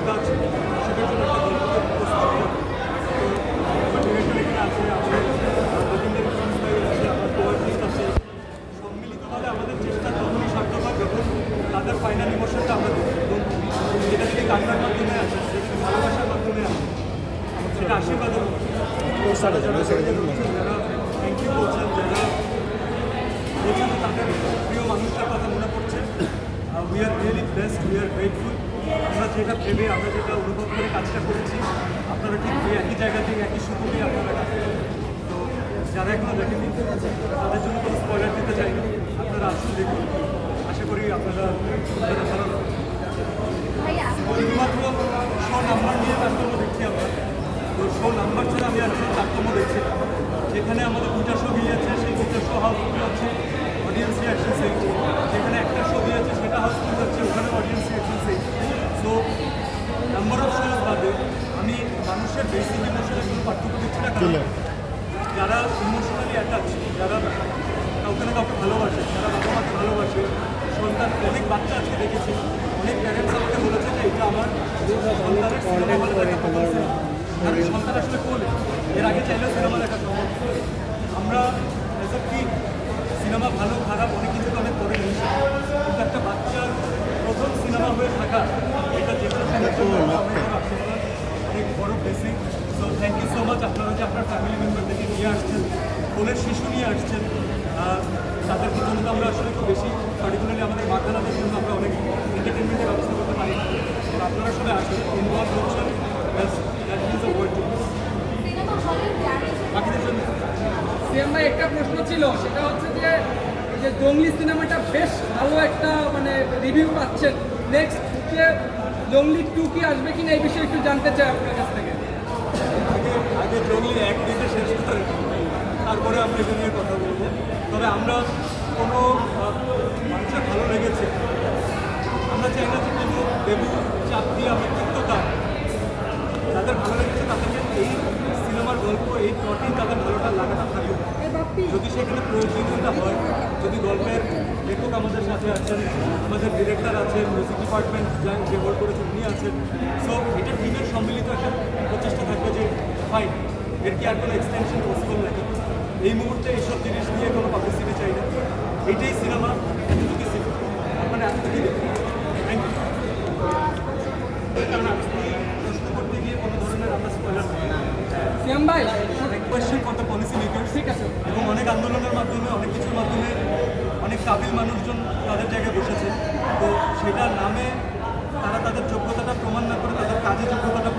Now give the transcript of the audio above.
কাজ সেটার জন্য একটা গল্পকে প্রস্তুত করি। তো আমার ডিরেক্টর এখানে আছে, আমাদের লেজেন্ডারি সংস্থায় আছে, আমার কোয়ার্টিস্ট আছে। সম্মিলিতভাবে আমাদের চেষ্টা তখনই সার্থক হয় যখন তাদের ফাইনাল ইমোশনটা আমরা দেখি, এবং যেটা যদি কান্নার মাধ্যমে আসে, সেটা ভালোবাসার মাধ্যমে আসে, সেটা আশীর্বাদের যারা থ্যাংক ইউ বলছেন, যারা বলছেন যে তাদের প্রিয় মানুষটার কথা মনে পড়ছে, we are really blessed, we are grateful. আমরা যেটা ভেবে, আমরা যেটা অনুভব করে কাজটা করেছি, আপনারা ঠিক এই একই জায়গা থেকে একই সুযোগেই আপনারা কাজটা করেন। তো যারা এখনো দেখেনি তাদের জন্য কোনো স্পয়লার দিতে চাইনি, আপনারা আসুন দেখুন, আশা করি আপনারা ভালো লাগবে। শুধুমাত্র শো নাম্বার নিয়ে তারতম্য দেখছি আমরা, তো শো নাম্বার ছাড়া আমি আর তারতম্য দেখছি না। যেখানে আমাদের দুইটা শো দিয়েছে, সেই দুইটা শো হাউসফুল হচ্ছে, অডিয়েন্স রিয়াকশন সেই। যেখানে একটা শো দিয়েছে সেটা হাউসফুল হচ্ছে, ওখানে অডিয়েন্স রিয়াকশন সেই। সো নাম্বার অফ শোজ বাদে আমি মানুষের বেসিক ইমোশনে কোনো পার্থক্য দেখছি না, কারণ যারা ইমোশনালি অ্যাটাচ, যারা কাউকে না কাউকে ভালোবাসে, যারা বাবা মাকে ভালোবাসে, সন্তান, অনেক বাচ্চা আজকে দেখেছি, অনেক প্যারেন্টস আমাকে বলেছে যে এটা আমার সন্তানের সিনেমা হলে দেখা প্রথম সিনেমা, কারণ সন্তান আসলে কোলে, এর আগে চাইলেও সিনেমা দেখা সম্ভব। আমরা অ্যাজ এ কিড সিনেমা ভালো খারাপ অনেক কিছুকে অনেক পরে নিয়েছি, কিন্তু একটা বাচ্চার প্রথম সিনেমা হয়ে থাকা, এটা যে কোনো অনেক বড় blessing. So thank you so much আপনারা যে আপনার ফ্যামিলি মেম্বারদেরকে নিয়ে আসছেন, কোলের শিশু নিয়ে আসছেন, তাদেরকে জন্য তো আমরা আসলে খুব বেশি, পার্টিকুলারলি আমাদের মাখানাদের জন্য আমরা অনেক এন্টারটেনমেন্টের ব্যবস্থা করতে পারি না, তো আপনারা সবাই আসছেন, ইনভলভ হচ্ছেন, that means a word to বাকিদের জন্য। সিএম ভাই, একটা প্রশ্ন ছিল, সেটা হচ্ছে যে এই যে জঙ্গলি সিনেমাটা বেশ ভালো একটা মানে রিভিউ পাচ্ছেন, নেক্সট যে জঙ্গলি 2 কি আসবে কিনা এই বিষয়ে একটু জানতে চাই আপনার কাছ থেকে। আগে জঙ্গলি এক দিকে শেষ করে তারপরে আমরা এটা নিয়ে কথা বলবো। তবে আমরা কোনো মানুষের ভালো লেগেছে, আমরা চাই না যে কোনো দেবু চাপ দিয়ে আমরা তিক্ততা, যাদের ভালো লেগেছে তাদেরকে এই সিনেমার গল্প, এই প্লটেই তাদের ভালোটা লাগাটা থাকবে। যদি সেখানে প্রয়োজনীয়তা হয়, যদি গল্পের লেখক আমাদের সাথে আছেন, আমাদের ডিরেক্টর আছেন, মিউজিক ডিপার্টমেন্ট যে হোল্ড করেছেন উনি আছেন, সো এটা টিমের সম্মিলিত একটা প্রচেষ্টা থাকবে যে ফাইন, এর কি আর কোনো এক্সটেনশন পসিবল নাকি। এই মুহূর্তে এইসব জিনিস নিয়ে কোনো পাবলিসিটি চাই না, এইটাই সিনেমা, এতটুকু সিনেমা, আপনারা এতটুকুই দেখুন। Thank you. কারণ প্রশ্ন করতে গিয়ে কোনো ধরনের আমরা স্পয়লার করি না। সিএম ভাই, question for the policy makers, ঠিক আছে, এবং অনেক আন্দোলনের মাধ্যমে, অনেক কিছুর মাধ্যমে অনেক কাবিল মানুষজন তাদের জায়গায় বসেছে, তো সেটার নামে তারা তাদের যোগ্যতাটা প্রমাণ না করে তাদের কাজে যোগ্যতাটা